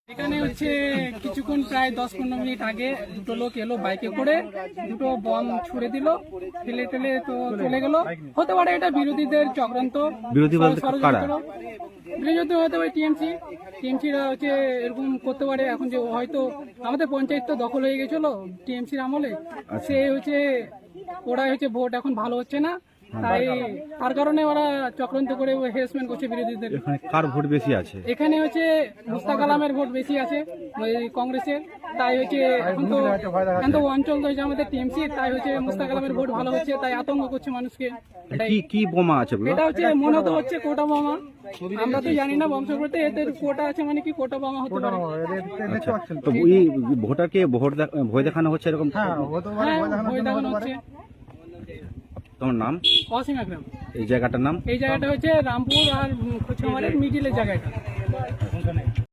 এখানে হচ্ছে কিছুক্ষণ প্রায় 10-15 মিনিট আগে দুটো লোক এলো বাইকে করে, দুটো বম ছুড়ে দিল, ফেলে টেলে তো চলে গেল। হতে পারে এটা বিরোধীদের চক্রান্ত, বিরোধী বলতে কারা? বিরোধী হতে পারে টিএমসিরা হচ্ছে এরকম করতে পারে। এখন যে হয়তো আমাদের পঞ্চায়েত তো দখল হয়ে গেছিল টিএমসির আমলে, সে হচ্ছে ওরা হচ্ছে ভোট এখন ভালো হচ্ছে না, তাই তার কারণে ওরা চক্রান্ত করে হেরাসমেন্ট করছে বিরোধীদের। এখানে কার ভোট বেশি আছে? এখানে হচ্ছে মুস্তাক আলমের ভোট বেশি আছে ওই কংগ্রেসের, তাই হচ্ছে এখন তো অঞ্চল তো হচ্ছে আমাদের টিএমসি, তাই হচ্ছে মুস্তাক আলমের ভোট ভালো হচ্ছে, তাই আতঙ্ক করছে মানুষকে। কি কি বোমা আছে বলো? এটা হচ্ছে মনে তো হচ্ছে কোটা বোমা, আমরা তো জানি না বংশ করতে, এতে কোটা আছে মানে কি কোটা বোমা হতে পারে। আচ্ছা, তো এই ভোটারকে ভয় দেখানো হচ্ছে এরকম? হ্যাঁ, ভয় দেখানো হচ্ছে। তোমার নাম? অসীম আকরাম। এই জায়গাটার নাম? এই জায়গাটা হচ্ছে রামপুর আর খোঁচমারের মিডিলের জায়গাটা।